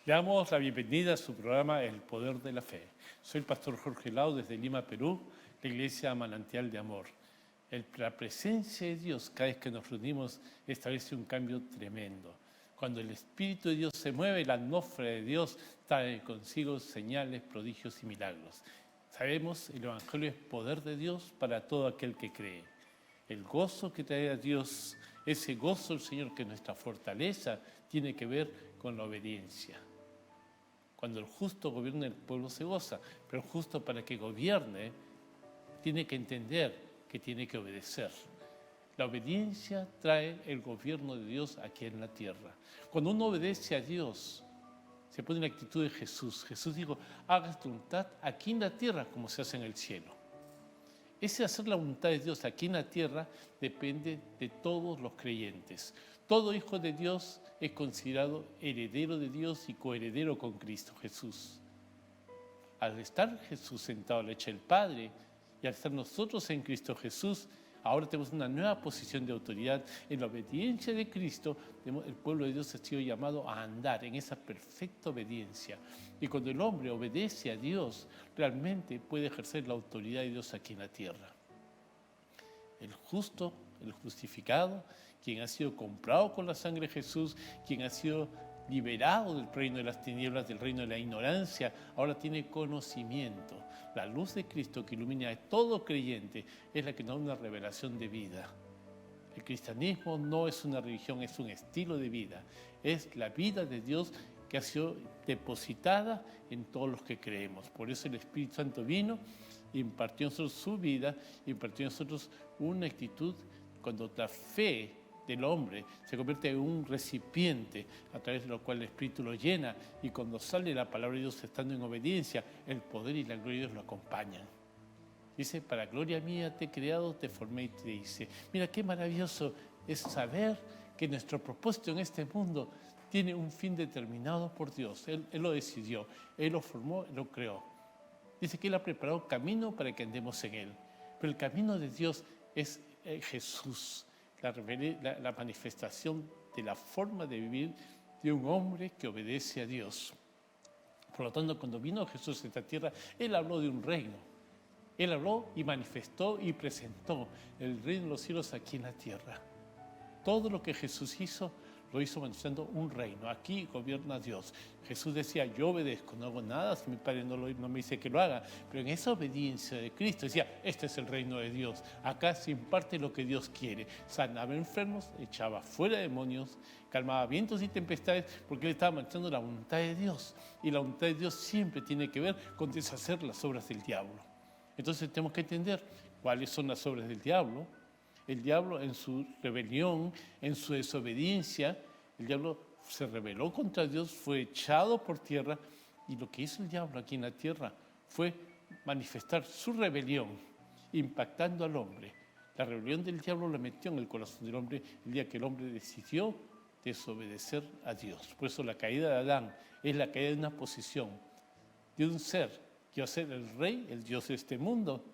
Le damos la bienvenida a su programa El Poder de la Fe. Soy el pastor Jorge Lau desde Lima, Perú, la Iglesia Manantial de Amor. La presencia de Dios, cada vez que nos reunimos, establece un cambio tremendo. Cuando el Espíritu de Dios se mueve, la atmósfera de Dios trae consigo señales, prodigios y milagros. Sabemos, el Evangelio es poder de Dios para todo aquel que cree. El gozo que trae a Dios, ese gozo del Señor que es nuestra fortaleza, tiene que ver con la obediencia. Cuando el justo gobierna, el pueblo se goza, pero el justo, para que gobierne, tiene que entender que tiene que obedecer. La obediencia trae el gobierno de Dios aquí en la tierra. Cuando uno obedece a Dios, se pone en la actitud de Jesús. Jesús dijo, hagas tu voluntad aquí en la tierra como se hace en el cielo. Ese hacer la voluntad de Dios aquí en la tierra depende de todos los creyentes. Todo hijo de Dios es considerado heredero de Dios y coheredero con Cristo Jesús. Al estar Jesús sentado a la derecha del Padre y al estar nosotros en Cristo Jesús, ahora tenemos una nueva posición de autoridad. En la obediencia de Cristo, el pueblo de Dios ha sido llamado a andar en esa perfecta obediencia. Y cuando el hombre obedece a Dios, realmente puede ejercer la autoridad de Dios aquí en la tierra. El justo, el justificado, quien ha sido comprado con la sangre de Jesús, quien ha sido liberado del reino de las tinieblas, del reino de la ignorancia, ahora tiene conocimiento. La luz de Cristo que ilumina a todo creyente es la que nos da una revelación de vida. El cristianismo no es una religión, es un estilo de vida. Es la vida de Dios que ha sido depositada en todos los que creemos. Por eso el Espíritu Santo vino, impartió en nosotros su vida, impartió en nosotros una actitud. Cuando la fe del hombre se convierte en un recipiente a través de lo cual el Espíritu lo llena, y cuando sale la palabra de Dios estando en obediencia, el poder y la gloria de Dios lo acompañan. Dice, para gloria mía te he creado, te formé y te hice. Mira qué maravilloso es saber que nuestro propósito en este mundo tiene un fin determinado por Dios. Él lo decidió, Él lo formó, Él lo creó. Dice que Él ha preparado camino para que andemos en Él. Pero el camino de Dios es Jesús, la manifestación de la forma de vivir de un hombre que obedece a Dios. Por lo tanto, cuando vino Jesús a esta tierra, Él habló de un reino. Él habló y manifestó y presentó el reino de los cielos aquí en la tierra. Todo lo que Jesús hizo, lo hizo manifestando un reino. Aquí gobierna Dios. Jesús decía, yo obedezco, no hago nada si mi Padre no me dice que lo haga. Pero en esa obediencia de Cristo decía, este es el reino de Dios. Acá se imparte lo que Dios quiere. Sanaba enfermos, echaba fuera demonios, calmaba vientos y tempestades, porque Él estaba manifestando la voluntad de Dios. Y la voluntad de Dios siempre tiene que ver con deshacer las obras del diablo. Entonces tenemos que entender cuáles son las obras del diablo. El diablo, en su rebelión, en su desobediencia, el diablo se rebeló contra Dios, fue echado por tierra, y lo que hizo el diablo aquí en la tierra fue manifestar su rebelión, impactando al hombre. La rebelión del diablo la metió en el corazón del hombre el día que el hombre decidió desobedecer a Dios. Por eso la caída de Adán es la caída de una posición, de un ser que iba a ser el rey, el Dios de este mundo,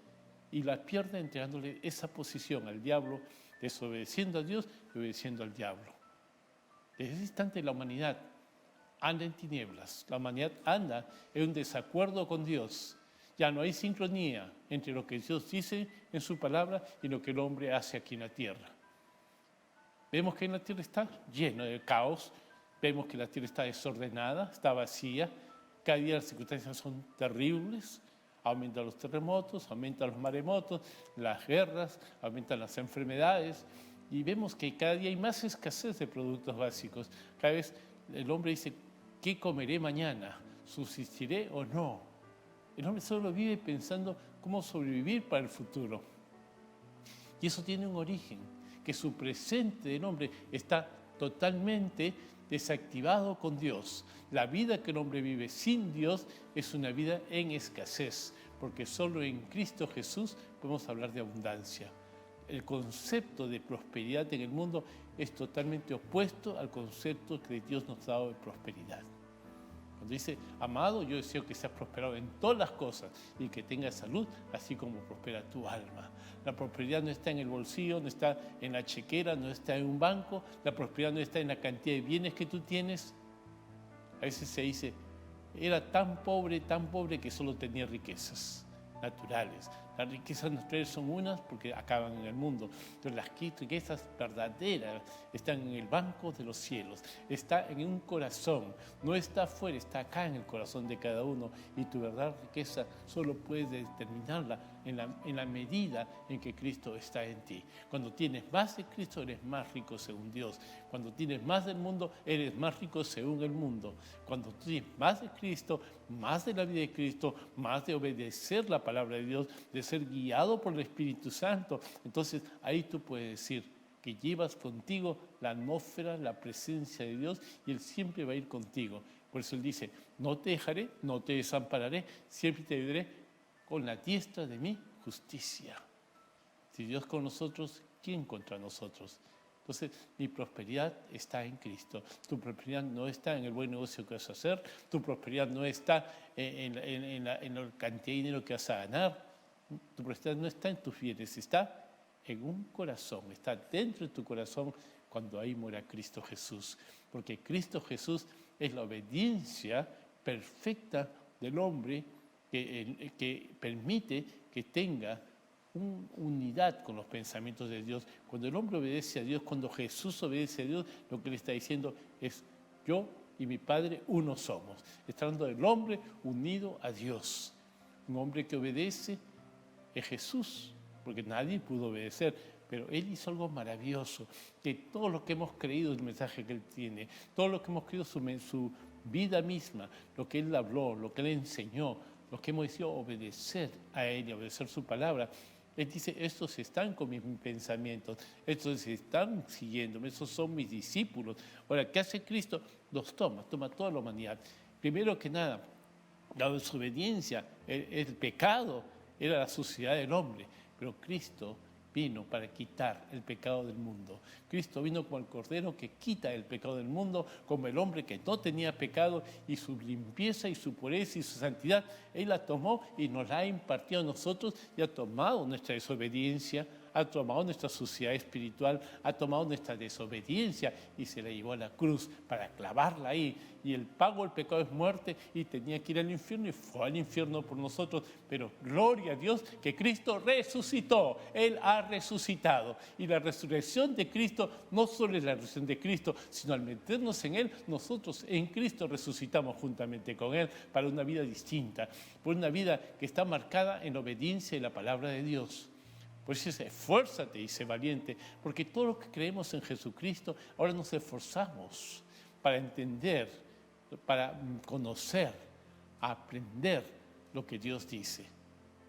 y la pierde entregándole esa posición al diablo, desobedeciendo a Dios y obedeciendo al diablo. Desde ese instante la humanidad anda en tinieblas, la humanidad anda en un desacuerdo con Dios. Ya no hay sincronía entre lo que Dios dice en su palabra y lo que el hombre hace aquí en la tierra. Vemos que en la tierra está lleno de caos, vemos que la tierra está desordenada, está vacía, cada día las circunstancias son terribles. Aumentan los terremotos, aumentan los maremotos, las guerras, aumentan las enfermedades, y vemos que cada día hay más escasez de productos básicos. Cada vez el hombre dice, ¿qué comeré mañana? ¿Subsistiré o no? El hombre solo vive pensando cómo sobrevivir para el futuro. Y eso tiene un origen, que su presente del hombre está totalmente desactivado con Dios. La vida que el hombre vive sin Dios es una vida en escasez, porque solo en Cristo Jesús podemos hablar de abundancia. El concepto de prosperidad en el mundo es totalmente opuesto al concepto que Dios nos ha dado de prosperidad. Cuando dice, amado, yo deseo que seas prosperado en todas las cosas y que tengas salud, así como prospera tu alma. La prosperidad no está en el bolsillo, no está en la chequera, no está en un banco. La prosperidad no está en la cantidad de bienes que tú tienes. A veces se dice, era tan pobre que solo tenía riquezas naturales. Las riquezas naturales son unas porque acaban en el mundo, pero las riquezas verdaderas están en el banco de los cielos, está en un corazón, no está afuera, está acá en el corazón de cada uno, y tu verdadera riqueza solo puedes determinarla en la medida en que Cristo está en ti. Cuando tienes más de Cristo, eres más rico según Dios. Cuando tienes más del mundo, eres más rico según el mundo. Cuando tienes más de Cristo, más de la vida de Cristo, más de obedecer la palabra de Dios, de ser guiado por el Espíritu Santo, entonces ahí tú puedes decir que llevas contigo la atmósfera, la presencia de Dios, y Él siempre va a ir contigo. Por eso Él dice, no te dejaré, no te desampararé, siempre te ayudaré con la diestra de mi justicia. Si Dios con nosotros, ¿quién contra nosotros? Entonces, mi prosperidad está en Cristo. Tu prosperidad no está en el buen negocio que vas a hacer, tu prosperidad no está en la cantidad de dinero que vas a ganar, tu prosperidad no está en tus bienes, está en un corazón, está dentro de tu corazón cuando ahí mora Cristo Jesús. Porque Cristo Jesús es la obediencia perfecta del hombre que permite que tenga unidad con los pensamientos de Dios. Cuando el hombre obedece a Dios, cuando Jesús obedece a Dios, lo que le está diciendo es, yo y mi Padre uno somos. Está hablando del hombre unido a Dios. Un hombre que obedece es Jesús, porque nadie pudo obedecer, pero Él hizo algo maravilloso, que todo lo que hemos creído, el mensaje que Él tiene, todo lo que hemos creído, su vida misma, lo que Él habló, lo que Él enseñó, lo que hemos decidido obedecer a Él y obedecer su palabra. Él dice, estos están con mis pensamientos, estos están siguiéndome, esos son mis discípulos. Ahora, ¿qué hace Cristo? Los toma toda la humanidad. Primero que nada, la desobediencia, el pecado, era la suciedad del hombre, pero Cristo vino para quitar el pecado del mundo. Cristo vino como el Cordero que quita el pecado del mundo, como el hombre que no tenía pecado, y su limpieza y su pureza y su santidad, Él la tomó y nos la ha impartido a nosotros, y ha tomado nuestra desobediencia, ha tomado nuestra suciedad espiritual, ha tomado nuestra desobediencia y se la llevó a la cruz para clavarla ahí. Y el pago del pecado es muerte, y tenía que ir al infierno y fue al infierno por nosotros. Pero gloria a Dios que Cristo resucitó, Él ha resucitado. Y la resurrección de Cristo no solo es la resurrección de Cristo, sino al meternos en Él, nosotros en Cristo resucitamos juntamente con Él para una vida distinta, por una vida que está marcada en obediencia a la palabra de Dios. Por eso dice, esfuérzate y sé valiente, porque todo lo que creemos en Jesucristo, ahora nos esforzamos para entender, para conocer, aprender lo que Dios dice.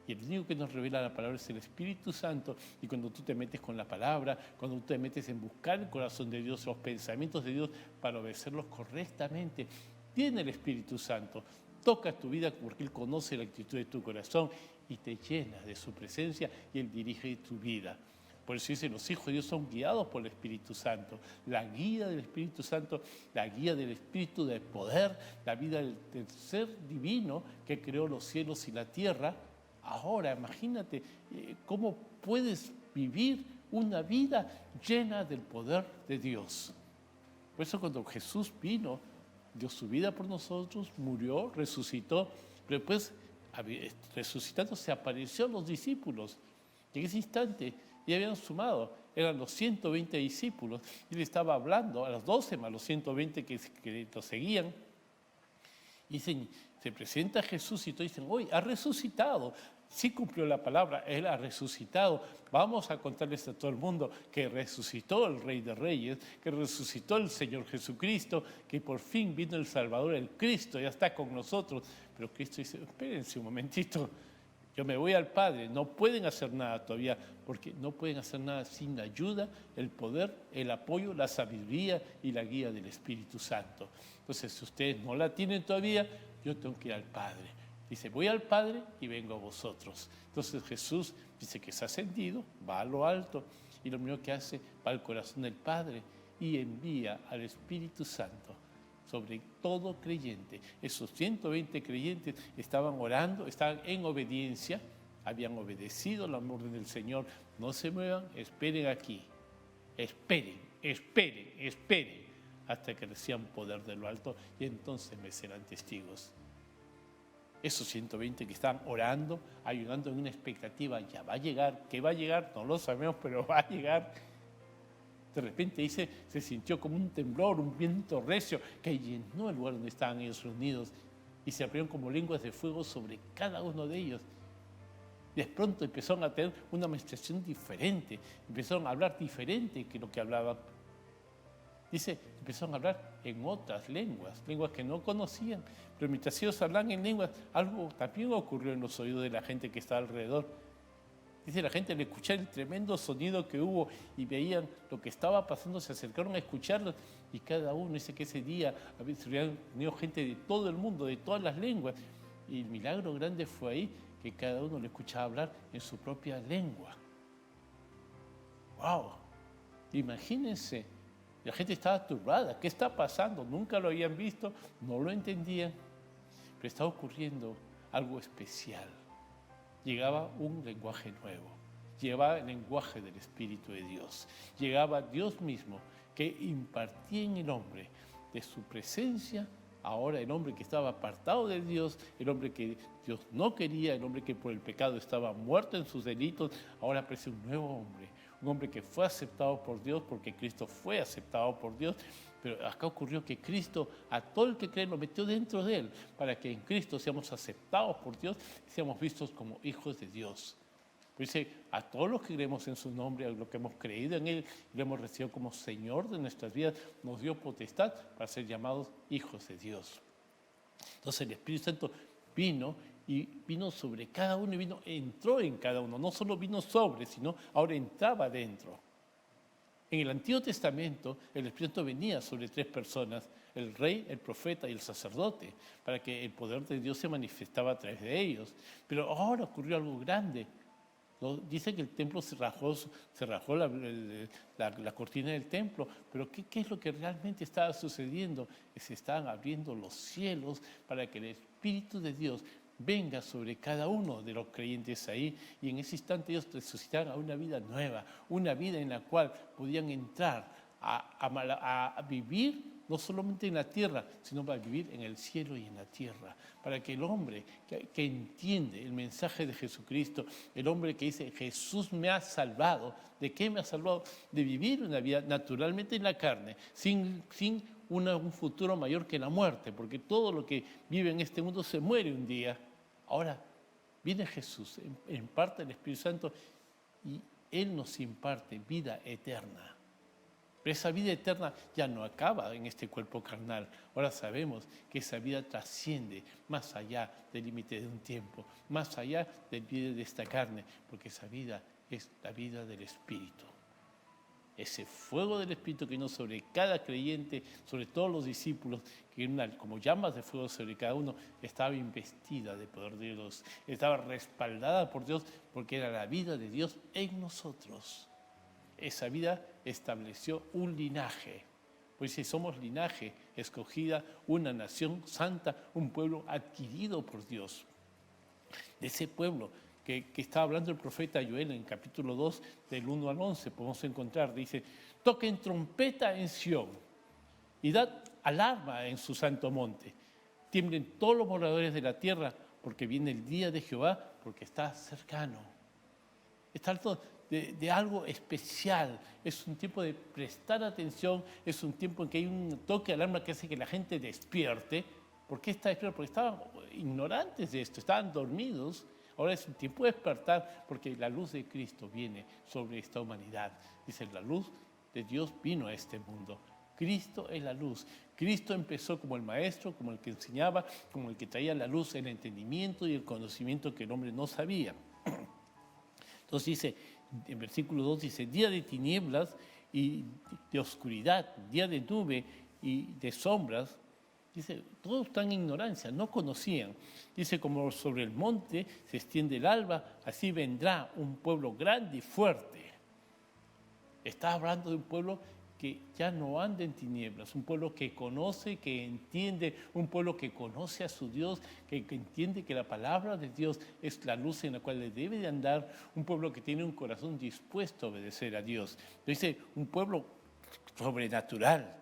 Y el único que nos revela la palabra es el Espíritu Santo. Y cuando tú te metes con la palabra, cuando tú te metes en buscar el corazón de Dios, los pensamientos de Dios, para obedecerlos correctamente, tiene el Espíritu Santo. Toca tu vida porque Él conoce la actitud de tu corazón y te llena de su presencia, y Él dirige tu vida. Por eso dice, los hijos de Dios son guiados por el Espíritu Santo. La guía del Espíritu Santo, la guía del Espíritu de poder, la vida del ser divino que creó los cielos y la tierra. Ahora, imagínate cómo puedes vivir una vida llena del poder de Dios. Por eso cuando Jesús vino, dio su vida por nosotros, murió, resucitó, pero después, resucitando, se apareció a los discípulos. Y en ese instante ya habían sumado, eran los 120 discípulos, y Él estaba hablando a los 12 más los 120 que lo seguían. Y dicen, se presenta Jesús y todos dicen, hoy ha resucitado. Sí cumplió la palabra, Él ha resucitado. Vamos a contarles a todo el mundo que resucitó el Rey de Reyes, que resucitó el Señor Jesucristo, que por fin vino el Salvador, el Cristo, ya está con nosotros. Pero Cristo dice, espérense un momentito, yo me voy al Padre. No pueden hacer nada todavía, porque no pueden hacer nada sin la ayuda, el poder, el apoyo, la sabiduría y la guía del Espíritu Santo. Entonces, si ustedes no la tienen todavía, yo tengo que ir al Padre. Dice, voy al Padre y vengo a vosotros. Entonces Jesús dice que se ha ascendido, va a lo alto, y lo primero que hace, va al corazón del Padre y envía al Espíritu Santo sobre todo creyente. Esos 120 creyentes estaban orando, estaban en obediencia, habían obedecido la orden del Señor. No se muevan, esperen aquí, esperen. hasta que reciban poder de lo alto y entonces me serán testigos. Esos 120 que están orando, ayudando en una expectativa, ya va a llegar. ¿Qué va a llegar? No lo sabemos, pero va a llegar. De repente dice, se sintió como un temblor, un viento recio que llenó el lugar donde estaban ellos reunidos y se abrieron como lenguas de fuego sobre cada uno de ellos. De pronto empezaron a tener una administración diferente, empezaron a hablar diferente que lo que hablaban. Dice, empezaron a hablar en otras lenguas que no conocían, pero mientras ellos hablan en lenguas, algo también ocurrió en los oídos de la gente que está alrededor. Dice, la gente al escuchar el tremendo sonido que hubo y veían lo que estaba pasando, se acercaron a escucharlo y cada uno, dice que ese día se habían venido gente de todo el mundo, de todas las lenguas, y el milagro grande fue ahí, que cada uno le escuchaba hablar en su propia lengua. ¡Wow! Imagínense, la gente estaba turbada. ¿Qué está pasando? Nunca lo habían visto, no lo entendían, pero estaba ocurriendo algo especial. Llegaba un lenguaje nuevo, llegaba el lenguaje del Espíritu de Dios, llegaba Dios mismo que impartía en el hombre de su presencia. Ahora el hombre que estaba apartado de Dios, el hombre que Dios no quería, el hombre que por el pecado estaba muerto en sus delitos, ahora aparece un nuevo hombre, un hombre que fue aceptado por Dios porque Cristo fue aceptado por Dios. Pero acá ocurrió que Cristo, a todo el que cree, lo metió dentro de él, para que en Cristo seamos aceptados por Dios y seamos vistos como hijos de Dios. Dice, a todos los que creemos en su nombre, a los que hemos creído en él y lo hemos recibido como Señor de nuestras vidas, nos dio potestad para ser llamados hijos de Dios. Entonces el Espíritu Santo vino sobre cada uno y entró en cada uno. No solo vino sobre, sino ahora entraba dentro. En el Antiguo Testamento, el Espíritu Santo venía sobre 3 personas, el rey, el profeta y el sacerdote, para que el poder de Dios se manifestaba a través de ellos. Pero ahora ocurrió algo grande. Dice que el templo se rajó la cortina del templo, pero ¿qué es lo que realmente estaba sucediendo? Que se estaban abriendo los cielos para que el Espíritu de Dios venga sobre cada uno de los creyentes ahí, y en ese instante ellos resucitaron a una vida nueva, una vida en la cual podían entrar a vivir no solamente en la tierra, sino para vivir en el cielo y en la tierra, para que el hombre que entiende el mensaje de Jesucristo, el hombre que dice, Jesús me ha salvado. ¿De qué me ha salvado? De vivir una vida naturalmente en la carne, sin un futuro mayor que la muerte, porque todo lo que vive en este mundo se muere un día. Ahora viene Jesús, en parte del Espíritu Santo, y Él nos imparte vida eterna. Pero esa vida eterna ya no acaba en este cuerpo carnal. Ahora sabemos que esa vida trasciende más allá del límite de un tiempo, más allá del límite de esta carne, porque esa vida es la vida del Espíritu. Ese fuego del Espíritu que vino sobre cada creyente, sobre todos los discípulos, que como llamas de fuego sobre cada uno, estaba investida de poder de Dios, estaba respaldada por Dios, porque era la vida de Dios en nosotros. Esa vida estableció un linaje, pues si somos linaje escogida, una nación santa, un pueblo adquirido por Dios. De ese pueblo que está hablando el profeta Joel en capítulo 2, del 1 al 11, podemos encontrar, dice, toquen trompeta en Sión y dad alarma en su santo monte. Tiemblen todos los moradores de la tierra, porque viene el día de Jehová, porque está cercano. Está alto de algo especial, es un tiempo de prestar atención, es un tiempo en que hay un toque de alarma que hace que la gente despierte. ¿Por qué está despierto? Porque estaban ignorantes de esto, estaban dormidos. Ahora es un tiempo de despertar, porque la luz de Cristo viene sobre esta humanidad. Dice, la luz de Dios vino a este mundo. Cristo es la luz. Cristo empezó como el maestro, como el que enseñaba, como el que traía la luz, el entendimiento y el conocimiento que el hombre no sabía. Entonces dice, en versículo 2 dice, día de tinieblas y de oscuridad, día de nube y de sombras. Dice, todos están en ignorancia, no conocían. Dice, como sobre el monte se extiende el alba, así vendrá un pueblo grande y fuerte. Está hablando de un pueblo que ya no anda en tinieblas, un pueblo que conoce, que entiende, un pueblo que conoce a su Dios, que entiende que la palabra de Dios es la luz en la cual le debe de andar, un pueblo que tiene un corazón dispuesto a obedecer a Dios. Dice, un pueblo sobrenatural,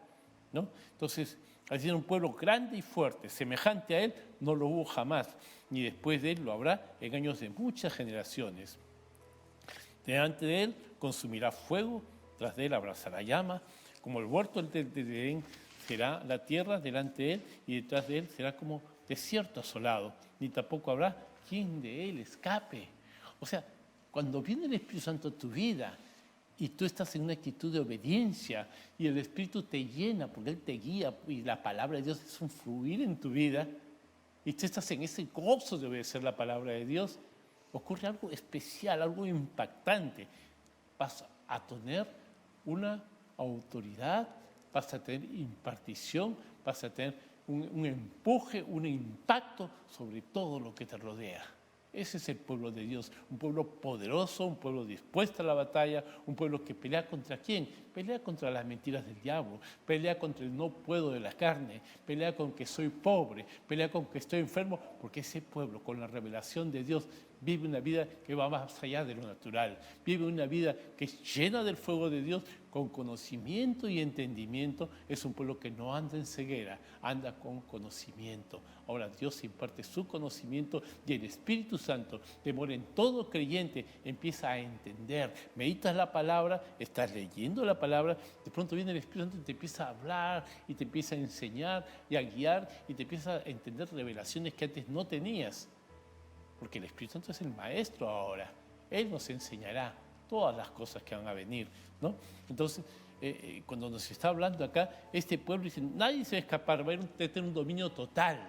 ¿no? Entonces, al ser un pueblo grande y fuerte, semejante a él, no lo hubo jamás, ni después de él lo habrá en años de muchas generaciones. Delante de él consumirá fuego, tras de él abrazará llama, como el huerto de Edén será la tierra delante de él, y detrás de él será como desierto asolado, ni tampoco habrá quien de él escape. O sea, cuando viene el Espíritu Santo a tu vida y tú estás en una actitud de obediencia y el Espíritu te llena porque Él te guía y la palabra de Dios es un fluir en tu vida y tú estás en ese gozo de obedecer la palabra de Dios, ocurre algo especial, algo impactante. Vas a tener una autoridad, vas a tener impartición, vas a tener un empuje, un impacto sobre todo lo que te rodea. Ese es el pueblo de Dios, un pueblo poderoso, un pueblo dispuesto a la batalla, un pueblo que pelea contra ¿quién? Pelea contra las mentiras del diablo, pelea contra el no puedo de la carne, pelea con que soy pobre, pelea con que estoy enfermo, porque ese pueblo con la revelación de Dios vive una vida que va más allá de lo natural, vive una vida que es llena del fuego de Dios, con conocimiento y entendimiento. Es un pueblo que no anda en ceguera, anda con conocimiento. Ahora Dios imparte su conocimiento y el Espíritu Santo, de mora en todo creyente, empieza a entender. Meditas la palabra, estás leyendo la palabra, de pronto viene el Espíritu Santo y te empieza a hablar y te empieza a enseñar y a guiar y te empieza a entender revelaciones que antes no tenías. Porque el Espíritu Santo es el maestro ahora. Él nos enseñará todas las cosas que van a venir, ¿no? Entonces, cuando nos está hablando acá, este pueblo dice, nadie se va a escapar, va a tener un dominio total.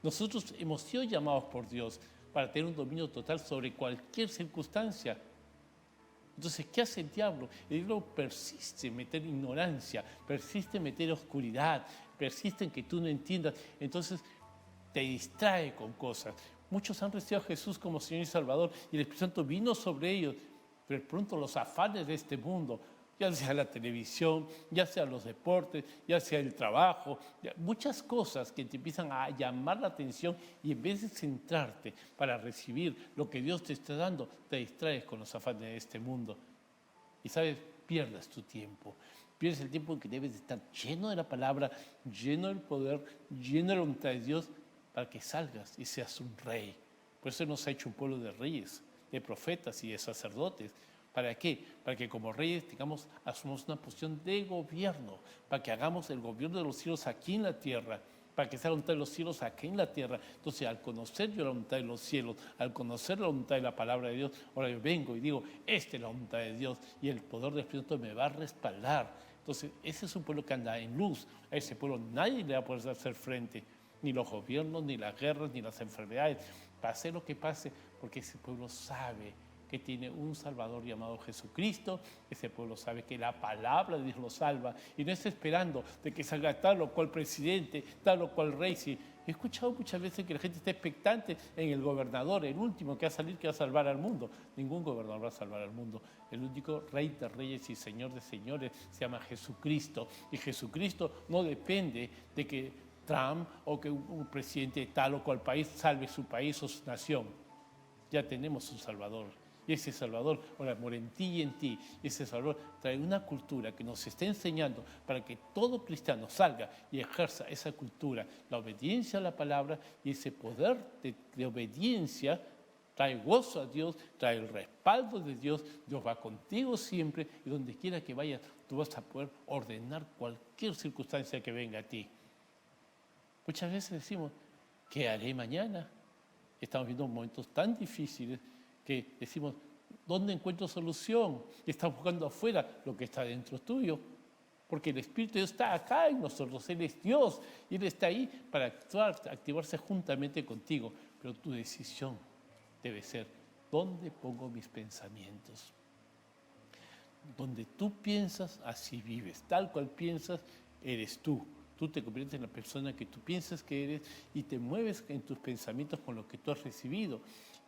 Nosotros hemos sido llamados por Dios para tener un dominio total sobre cualquier circunstancia. Entonces, ¿qué hace el diablo? El diablo persiste en meter ignorancia, persiste en meter oscuridad, persiste en que tú no entiendas. Entonces, te distrae con cosas. Muchos han recibido a Jesús como Señor y Salvador y el Espíritu Santo vino sobre ellos, pero pronto los afanes de este mundo, ya sea la televisión, ya sea los deportes, ya sea el trabajo, muchas cosas que te empiezan a llamar la atención y en vez de centrarte para recibir lo que Dios te está dando, te distraes con los afanes de este mundo. Y sabes, pierdes tu tiempo. Pierdes el tiempo en que debes de estar lleno de la palabra, lleno del poder, lleno de la voluntad de Dios, para que salgas y seas un rey. Por eso nos ha hecho un pueblo de reyes, de profetas y de sacerdotes. ¿Para qué? Para que como reyes asumamos una posición de gobierno, para que hagamos el gobierno de los cielos aquí en la tierra, para que sea la voluntad de los cielos aquí en la tierra. Entonces, al conocer yo la voluntad de los cielos, al conocer la voluntad de la palabra de Dios, ahora yo vengo y digo, esta es la voluntad de Dios y el poder del Espíritu me va a respaldar. Entonces, ese es un pueblo que anda en luz. A ese pueblo nadie le va a poder hacer frente, ni los gobiernos, ni las guerras, ni las enfermedades. Pase lo que pase, porque ese pueblo sabe que tiene un Salvador llamado Jesucristo. Ese pueblo sabe que la palabra de Dios lo salva y no está esperando de que salga tal o cual presidente, tal o cual rey. Sí, he escuchado muchas veces que la gente está expectante en el gobernador, el último que va a salir, que va a salvar al mundo. Ningún gobernador va a salvar al mundo. El único Rey de reyes y Señor de señores se llama Jesucristo. Y Jesucristo no depende de que Trump o que un presidente de tal o cual país salve su país o su nación. Ya tenemos un Salvador. Y ese Salvador, ahora mora en ti y en ti. Y ese Salvador trae una cultura que nos está enseñando para que todo cristiano salga y ejerza esa cultura, la obediencia a la palabra, y ese poder de obediencia trae gozo a Dios, trae el respaldo de Dios. Dios va contigo siempre y donde quiera que vayas, tú vas a poder ordenar cualquier circunstancia que venga a ti. Muchas veces decimos, ¿qué haré mañana? Estamos viendo momentos tan difíciles que decimos, ¿dónde encuentro solución? Y estamos buscando afuera lo que está dentro tuyo. Porque el Espíritu de Dios está acá en nosotros, Él es Dios y Él está ahí para activarse juntamente contigo. Pero tu decisión debe ser, ¿dónde pongo mis pensamientos? Donde tú piensas, así vives. Tal cual piensas, eres tú. Tú te conviertes en la persona que tú piensas que eres y te mueves en tus pensamientos con lo que tú has recibido.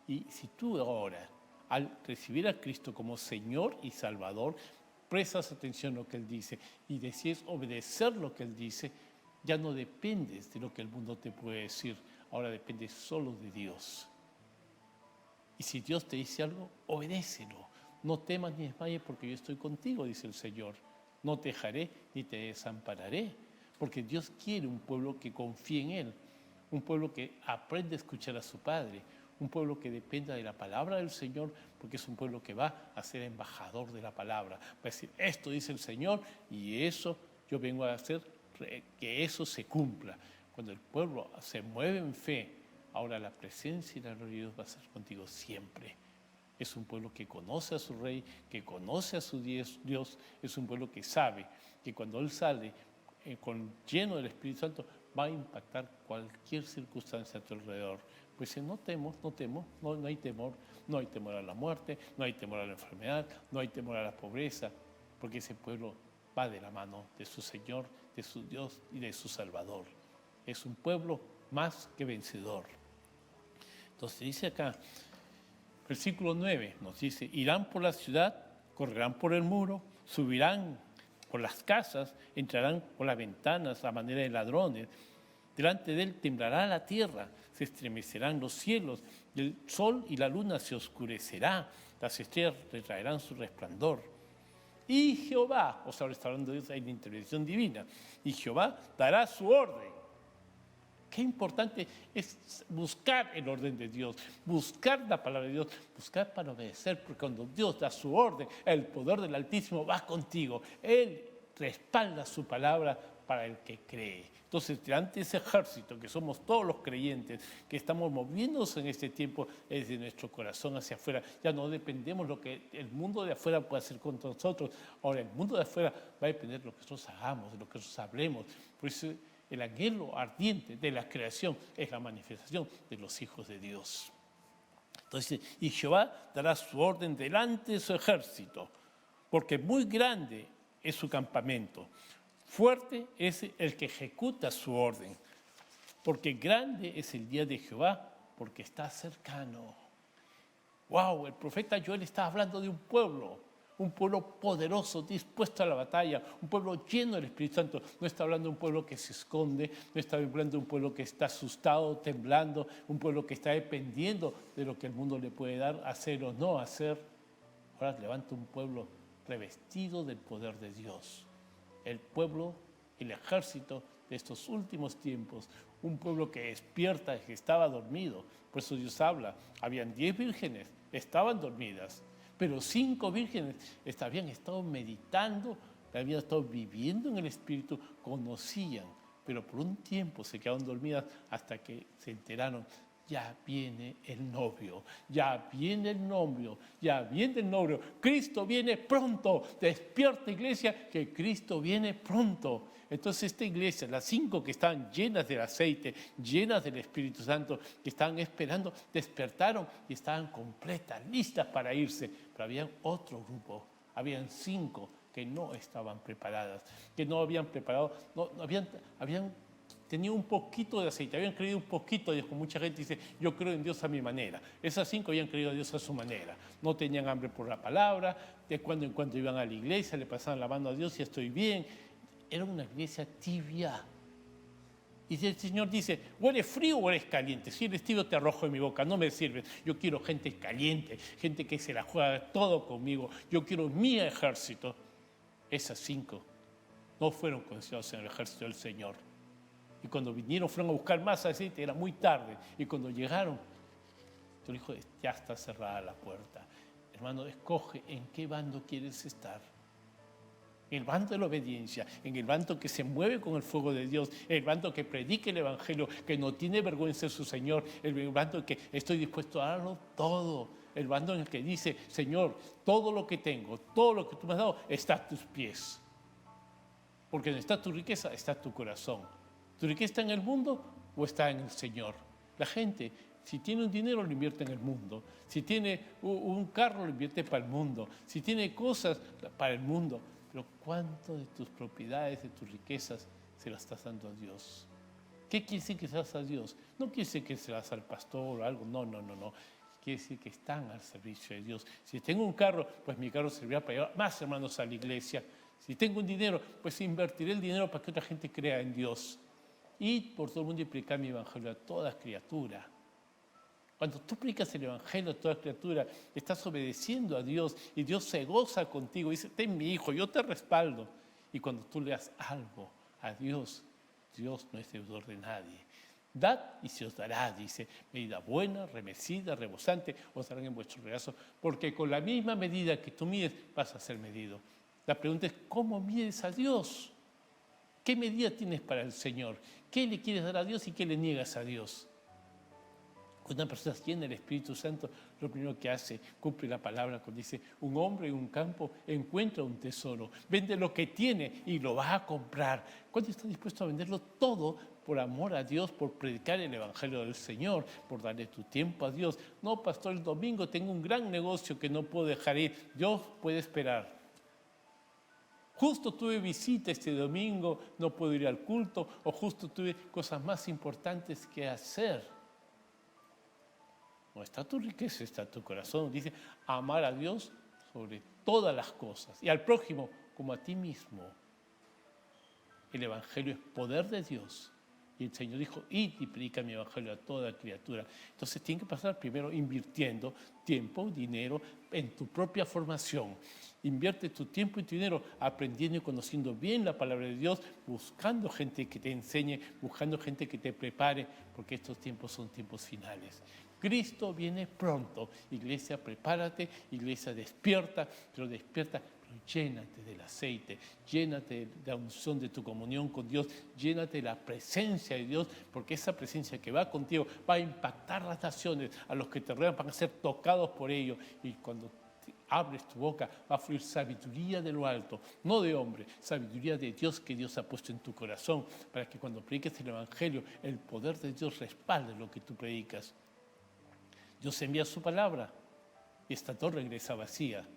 Y si tú ahora, al recibir a Cristo como Señor y Salvador, prestas atención a lo que Él dice y decides obedecer lo que Él dice, ya no dependes de lo que el mundo te puede decir, ahora dependes solo de Dios. Y si Dios te dice algo, obedécelo. No temas ni desmayes porque yo estoy contigo, dice el Señor. No te dejaré ni te desampararé, porque Dios quiere un pueblo que confíe en Él, un pueblo que aprenda a escuchar a su Padre, un pueblo que dependa de la palabra del Señor, porque es un pueblo que va a ser embajador de la palabra. Va a decir, esto dice el Señor y eso yo vengo a hacer que eso se cumpla. Cuando el pueblo se mueve en fe, ahora la presencia y la gloria de Dios va a ser contigo siempre. Es un pueblo que conoce a su rey, que conoce a su Dios. Es un pueblo que sabe que cuando Él sale lleno del Espíritu Santo, va a impactar cualquier circunstancia a tu alrededor. Pues no temo, no hay temor. No hay temor a la muerte, no hay temor a la enfermedad, no hay temor a la pobreza, porque ese pueblo va de la mano de su Señor, de su Dios y de su Salvador. Es un pueblo más que vencedor. Entonces dice acá, versículo 9, nos dice, irán por la ciudad, correrán por el muro, subirán por las casas, entrarán por las ventanas a manera de ladrones. Delante de él temblará la tierra, se estremecerán los cielos, el sol y la luna se oscurecerá, las estrellas retraerán su resplandor. Y Jehová, o sea, ahora está hablando de Dios, hay una intervención divina, y Jehová dará su orden. Qué importante es buscar el orden de Dios, buscar la palabra de Dios, buscar para obedecer, porque cuando Dios da su orden, el poder del Altísimo va contigo. Él respalda su palabra para el que cree. Entonces, ante ese ejército, que somos todos los creyentes, que estamos moviéndonos en este tiempo desde nuestro corazón hacia afuera, ya no dependemos de lo que el mundo de afuera puede hacer contra nosotros. Ahora, el mundo de afuera va a depender de lo que nosotros hagamos, de lo que nosotros hablemos. Por eso, el anhelo ardiente de la creación es la manifestación de los hijos de Dios. Entonces, y Jehová dará su orden delante de su ejército, porque muy grande es su campamento. Fuerte es el que ejecuta su orden, porque grande es el día de Jehová, porque está cercano. ¡Wow! El profeta Joel está hablando de un pueblo poderoso, dispuesto a la batalla, un pueblo lleno del Espíritu Santo. No está hablando de un pueblo que se esconde, no está hablando de un pueblo que está asustado, temblando, un pueblo que está dependiendo de lo que el mundo le puede dar, hacer o no hacer. Ahora levanta un pueblo revestido del poder de Dios. El pueblo, el ejército de estos últimos tiempos, un pueblo que despierta, que estaba dormido. Por eso Dios habla, habían 10 vírgenes, estaban dormidas, pero 5 vírgenes habían estado meditando, habían estado viviendo en el Espíritu, conocían, pero por un tiempo se quedaron dormidas hasta que se enteraron, ya viene el novio, ya viene el novio, ya viene el novio. Cristo viene pronto. Despierta, iglesia, que Cristo viene pronto. Entonces esta iglesia, las 5 que estaban llenas del aceite, llenas del Espíritu Santo, que estaban esperando, despertaron y estaban completas, listas para irse. Pero había otro grupo, habían 5 que no estaban preparadas, que no habían preparado, habían tenido un poquito de aceite, habían creído un poquito de Dios, como mucha gente dice, yo creo en Dios a mi manera. Esas 5 habían creído en Dios a su manera. No tenían hambre por la palabra, de cuando en cuando iban a la iglesia, le pasaban la mano a Dios y estoy bien. Era una iglesia tibia. Y el Señor dice, o eres frío o eres caliente. Si eres tibio te arrojo en mi boca, no me sirve. Yo quiero gente caliente, gente que se la juega todo conmigo. Yo quiero mi ejército. Esas 5 no fueron consideradas en el ejército del Señor. Y cuando vinieron, fueron a buscar más aceite, era muy tarde. Y cuando llegaron, tú dijo, ya está cerrada la puerta. Hermano, escoge en qué bando quieres estar. En el bando de la obediencia, en el bando que se mueve con el fuego de Dios, en el bando que predique el Evangelio, que no tiene vergüenza de su Señor, el bando en que estoy dispuesto a darlo todo, el bando en el que dice, Señor, todo lo que tengo, todo lo que tú me has dado, está a tus pies. Porque donde está tu riqueza, está tu corazón. ¿Tu riqueza está en el mundo o está en el Señor? La gente, si tiene un dinero, lo invierte en el mundo. Si tiene un carro, lo invierte para el mundo. Si tiene cosas, para el mundo. Pero ¿cuánto de tus propiedades, de tus riquezas, se las estás dando a Dios? ¿Qué quiere decir que se las das a Dios? No quiere decir que se las das al pastor o algo. No. Quiere decir que están al servicio de Dios. Si tengo un carro, pues mi carro servirá para llevar más hermanos a la iglesia. Si tengo un dinero, pues invertiré el dinero para que otra gente crea en Dios. Y por todo el mundo y predicar mi evangelio a toda criatura. Cuando tú predicas el evangelio a toda criatura, estás obedeciendo a Dios y Dios se goza contigo. Dice, ten mi hijo, yo te respaldo. Y cuando tú le das algo a Dios, Dios no es deudor de nadie. Dad y se os dará, dice, medida buena, remecida, rebosante, os darán en vuestro regazo, porque con la misma medida que tú mides vas a ser medido. La pregunta es, ¿cómo mides a Dios? ¿Qué medida tienes para el Señor? ¿Qué le quieres dar a Dios y qué le niegas a Dios? Cuando una persona llena del Espíritu Santo, lo primero que hace, cumple la palabra cuando dice, un hombre en un campo encuentra un tesoro, vende lo que tiene y lo va a comprar. ¿Cuánto está dispuesto a venderlo todo por amor a Dios, por predicar el Evangelio del Señor, por darle tu tiempo a Dios? No, pastor, el domingo tengo un gran negocio que no puedo dejar ir. Dios puede esperar. Justo tuve visita este domingo, no puedo ir al culto, o justo tuve cosas más importantes que hacer. No está tu riqueza, está tu corazón. Dice, amar a Dios sobre todas las cosas y al prójimo como a ti mismo. El Evangelio es poder de Dios. Y el Señor dijo, id y predica mi Evangelio a toda criatura. Entonces tiene que pasar primero invirtiendo tiempo, dinero en tu propia formación. Invierte tu tiempo y tu dinero aprendiendo y conociendo bien la palabra de Dios, buscando gente que te enseñe, buscando gente que te prepare, porque estos tiempos son tiempos finales. Cristo viene pronto. Iglesia, prepárate. Iglesia, despierta, pero despierta. Llénate del aceite, llénate de la unción de tu comunión con Dios, llénate de la presencia de Dios, porque esa presencia que va contigo va a impactar las naciones, a los que te rodean van a ser tocados por ello, y cuando abres tu boca va a fluir sabiduría de lo alto, no de hombre, sabiduría de Dios que Dios ha puesto en tu corazón, para que cuando prediques el Evangelio, el poder de Dios respalde lo que tú predicas. Dios envía su palabra y esta torre regresa vacía.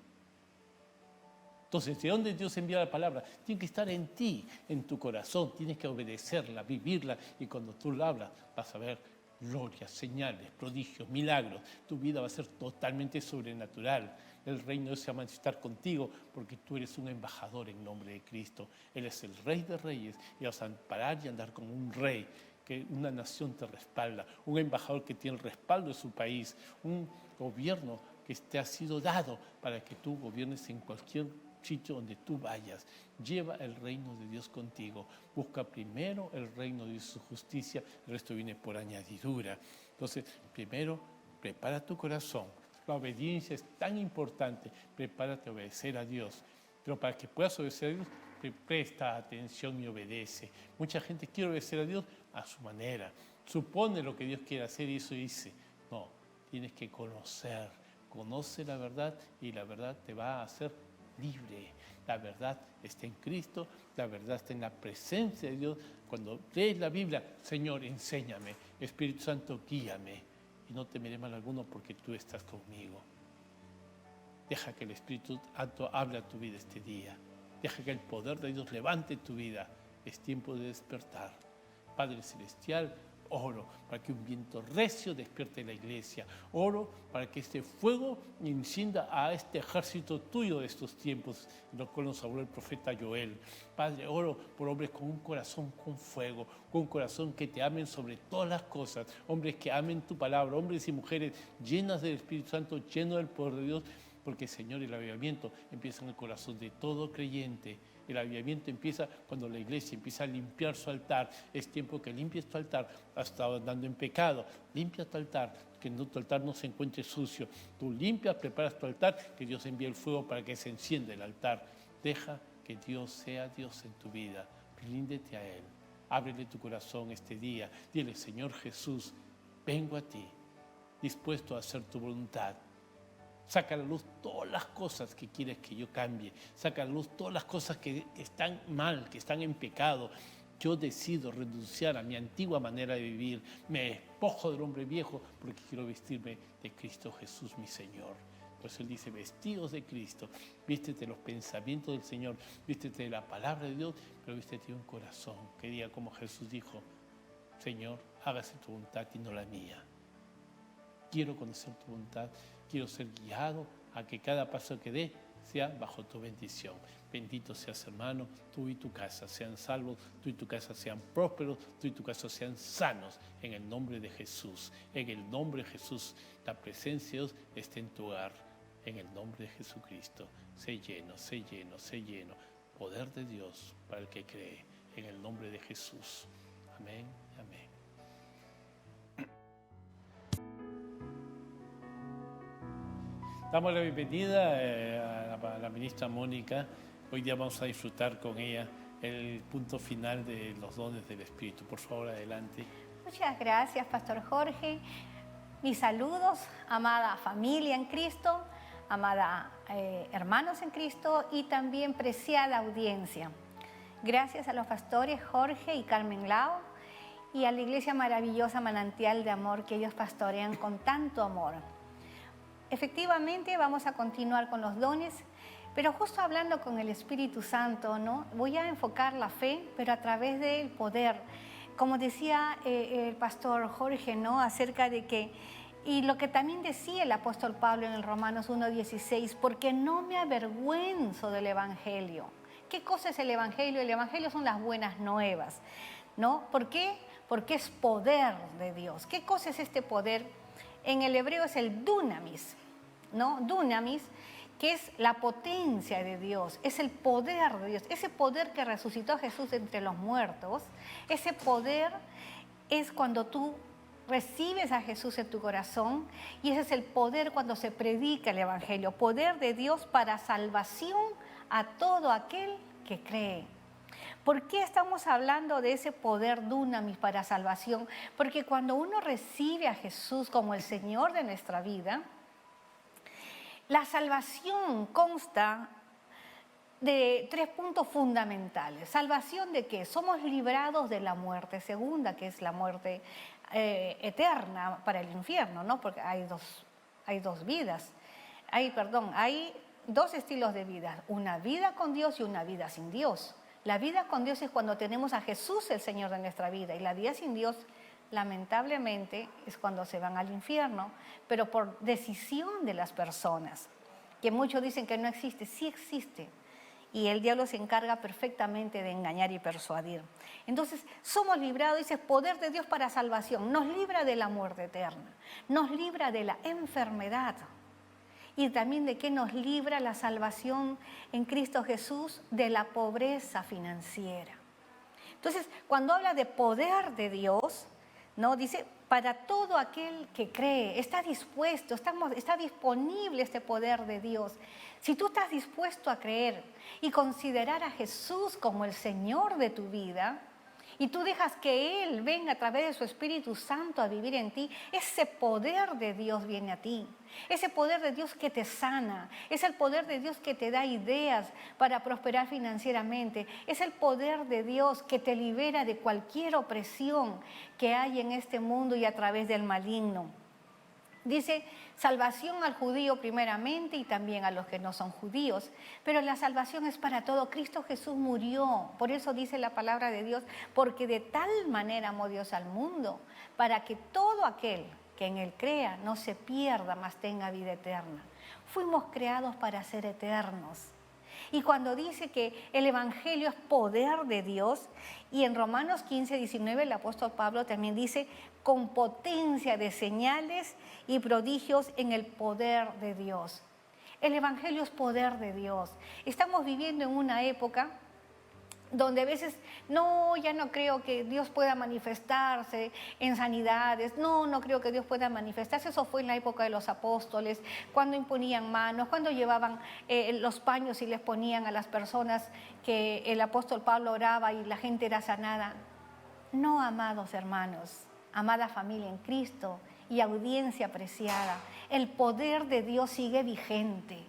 Entonces, ¿de dónde Dios envía la palabra? Tiene que estar en ti, en tu corazón. Tienes que obedecerla, vivirla. Y cuando tú la hablas, vas a ver glorias, señales, prodigios, milagros. Tu vida va a ser totalmente sobrenatural. El reino de Dios se va a manifestar contigo porque tú eres un embajador en nombre de Cristo. Él es el Rey de Reyes y vas a parar y andar como un rey. Que una nación te respalda, un embajador que tiene el respaldo de su país, un gobierno que te ha sido dado para que tú gobiernes en cualquier sitio donde tú vayas. Lleva el reino de Dios contigo. Busca primero el reino de su justicia, el resto viene por añadidura. Entonces, primero, prepara tu corazón. La obediencia es tan importante. Prepárate a obedecer a Dios. Pero para que puedas obedecer a Dios, presta atención y obedece. Mucha gente quiere obedecer a Dios a su manera. Supone lo que Dios quiere hacer y eso dice. No, tienes que conocer. Conoce la verdad y la verdad te va a hacer libre. La verdad está en Cristo, la verdad está en la presencia de Dios. Cuando lees la Biblia, Señor, enséñame, Espíritu Santo, guíame, y no temeré mal alguno porque tú estás conmigo. Deja que el Espíritu Santo hable a tu vida este día. Deja que el poder de Dios levante tu vida. Es tiempo de despertar. Padre Celestial, oro para que un viento recio despierte la iglesia. Oro para que este fuego encienda a este ejército tuyo de estos tiempos, en los cuales nos habló el profeta Joel. Padre, oro por hombres con un corazón con fuego, con un corazón que te amen sobre todas las cosas, hombres que amen tu palabra, hombres y mujeres llenas del Espíritu Santo, llenos del poder de Dios, porque, Señor, el avivamiento empieza en el corazón de todo creyente. El avivamiento empieza cuando la iglesia empieza a limpiar su altar. Es tiempo que limpies tu altar. Has estado andando en pecado. Limpia tu altar, que tu altar no se encuentre sucio. Tú limpias, preparas tu altar, que Dios envíe el fuego para que se encienda el altar. Deja que Dios sea Dios en tu vida. Ríndete a Él. Ábrele tu corazón este día. Dile, Señor Jesús, vengo a ti, dispuesto a hacer tu voluntad. Saca a la luz todas las cosas que quieres que yo cambie. Saca a la luz todas las cosas que están mal, que están en pecado. Yo decido renunciar a mi antigua manera de vivir. Me despojo del hombre viejo porque quiero vestirme de Cristo Jesús, mi Señor. Por eso Él dice, vestidos de Cristo. Vístete de los pensamientos del Señor. Vístete de la palabra de Dios, pero vístete de un corazón que diga como Jesús dijo, Señor, hágase tu voluntad y no la mía. Quiero conocer tu voluntad. Quiero ser guiado a que cada paso que dé sea bajo tu bendición. Bendito seas, hermano, tú y tu casa sean salvos, tú y tu casa sean prósperos, tú y tu casa sean sanos, en el nombre de Jesús. En el nombre de Jesús, la presencia de Dios esté en tu hogar. En el nombre de Jesucristo, sé lleno, sé lleno, sé lleno. poder de Dios para el que cree, en el nombre de Jesús. Amén, amén. Damos la bienvenida a la ministra Mónica. Hoy día vamos a disfrutar con ella el punto final de los dones del Espíritu. Por favor, adelante. Muchas gracias, Pastor Jorge. Mis saludos, amada familia en Cristo, amada hermanos en Cristo y también preciada audiencia. Gracias a los pastores Jorge y Carmen Lao y a la iglesia maravillosa Manantial de Amor que ellos pastorean con tanto amor. Efectivamente, vamos a continuar con los dones, pero justo hablando con el Espíritu Santo, ¿no? Voy a enfocar la fe, pero a través del poder. Como decía el pastor Jorge, ¿no? Acerca de que, y lo que también decía el apóstol Pablo en el Romanos 1:16, porque no me avergüenzo del Evangelio. ¿Qué cosa es el Evangelio? El Evangelio son las buenas nuevas, ¿no? ¿Por qué? Porque es poder de Dios. ¿Qué cosa es este poder? En el hebreo es el dunamis, ¿no? Dunamis, que es la potencia de Dios, es el poder de Dios, ese poder que resucitó a Jesús entre los muertos. Ese poder es cuando tú recibes a Jesús en tu corazón, y ese es el poder cuando se predica el Evangelio, poder de Dios para salvación a todo aquel que cree. ¿Por qué estamos hablando de ese poder dunamis para salvación? Porque cuando uno recibe a Jesús como el Señor de nuestra vida, la salvación consta de 3 puntos fundamentales. ¿Salvación de qué? Somos librados de la muerte segunda, que es la muerte eterna para el infierno, ¿no? Porque hay dos vidas. Hay dos estilos de vida, una vida con Dios y una vida sin Dios. La vida con Dios es cuando tenemos a Jesús, el Señor de nuestra vida, y la vida sin Dios, lamentablemente, es cuando se van al infierno, pero por decisión de las personas, que muchos dicen que no existe. Sí existe, y el diablo se encarga perfectamente de engañar y persuadir. Entonces, somos librados, dice, poder de Dios para salvación, nos libra de la muerte eterna, nos libra de la enfermedad. Y también de qué nos libra la salvación en Cristo Jesús, de la pobreza financiera. Entonces, cuando habla de poder de Dios, ¿no? Dice, para todo aquel que cree, está dispuesto, está disponible este poder de Dios. Si tú estás dispuesto a creer y considerar a Jesús como el Señor de tu vida, y tú dejas que Él venga a través de su Espíritu Santo a vivir en ti, ese poder de Dios viene a ti. Ese poder de Dios que te sana, es el poder de Dios que te da ideas para prosperar financieramente, es el poder de Dios que te libera de cualquier opresión que hay en este mundo y a través del maligno. Dice, salvación al judío primeramente y también a los que no son judíos, pero la salvación es para todo. Cristo Jesús murió, por eso dice la palabra de Dios, porque de tal manera amó Dios al mundo, para que todo aquel que en Él crea no se pierda, mas tenga vida eterna. Fuimos creados para ser eternos. Y cuando dice que el Evangelio es poder de Dios, y en Romanos 15:19 el apóstol Pablo también dice, con potencia de señales y prodigios en el poder de Dios. El Evangelio es poder de Dios. Estamos viviendo en una época donde a veces, ya no creo que Dios pueda manifestarse en sanidades, no creo que Dios pueda manifestarse. Eso fue en la época de los apóstoles, cuando imponían manos, cuando llevaban los paños y les ponían a las personas que el apóstol Pablo oraba y la gente era sanada. No, amados hermanos, amada familia en Cristo y audiencia apreciada, el poder de Dios sigue vigente.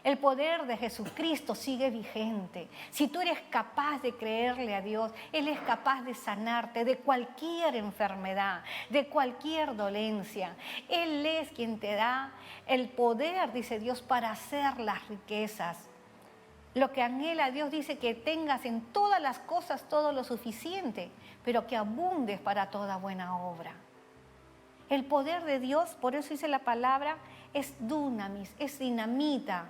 El poder de Jesucristo sigue vigente. Si tú eres capaz de creerle a Dios, Él es capaz de sanarte de cualquier enfermedad, de cualquier dolencia. Él es quien te da el poder, dice Dios, para hacer las riquezas. Lo que anhela Dios dice que tengas en todas las cosas todo lo suficiente, pero que abundes para toda buena obra. El poder de Dios, por eso dice la palabra, es dunamis, es dinamita,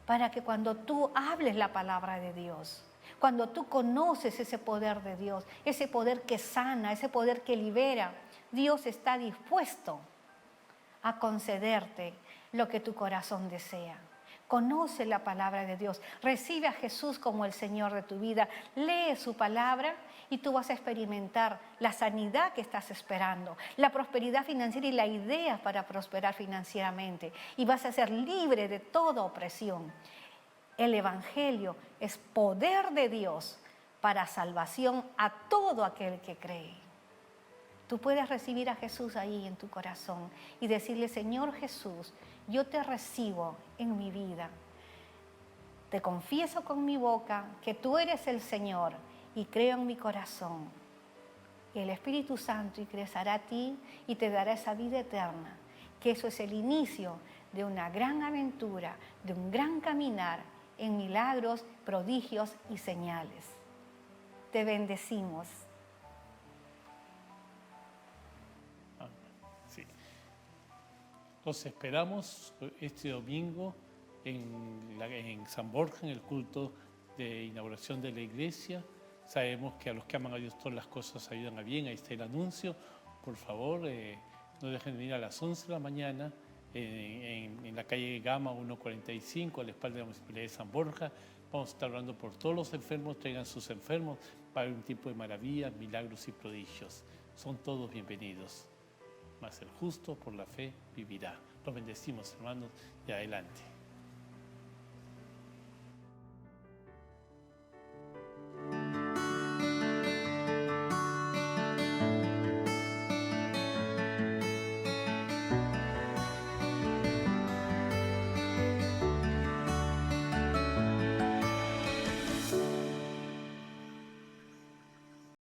para que cuando tú hables la palabra de Dios, cuando tú conoces ese poder de Dios, ese poder que sana, ese poder que libera, Dios está dispuesto a concederte lo que tu corazón desea. Conoce la palabra de Dios, recibe a Jesús como el Señor de tu vida, lee su palabra y tú vas a experimentar la sanidad que estás esperando, la prosperidad financiera y la idea para prosperar financieramente. Y vas a ser libre de toda opresión. El Evangelio es poder de Dios para salvación a todo aquel que cree. Tú puedes recibir a Jesús ahí en tu corazón y decirle: Señor Jesús, yo te recibo en mi vida. Te confieso con mi boca que tú eres el Señor y creo en mi corazón. Y el Espíritu Santo ingresará a ti y te dará esa vida eterna, que eso es el inicio de una gran aventura, de un gran caminar en milagros, prodigios y señales. Te bendecimos. Sí. Los esperamos este domingo en San Borja, en el culto de inauguración de la iglesia. Sabemos que a los que aman a Dios todas las cosas ayudan a bien. Ahí está el anuncio. Por favor, no dejen de venir a las 11 de la mañana en la calle Gama 145, a la espalda de la Municipalidad de San Borja. Vamos a estar hablando por todos los enfermos. Traigan sus enfermos. Va a haber un tipo de maravillas, milagros y prodigios. Son todos bienvenidos. Mas el justo por la fe vivirá. Los bendecimos, hermanos, y adelante.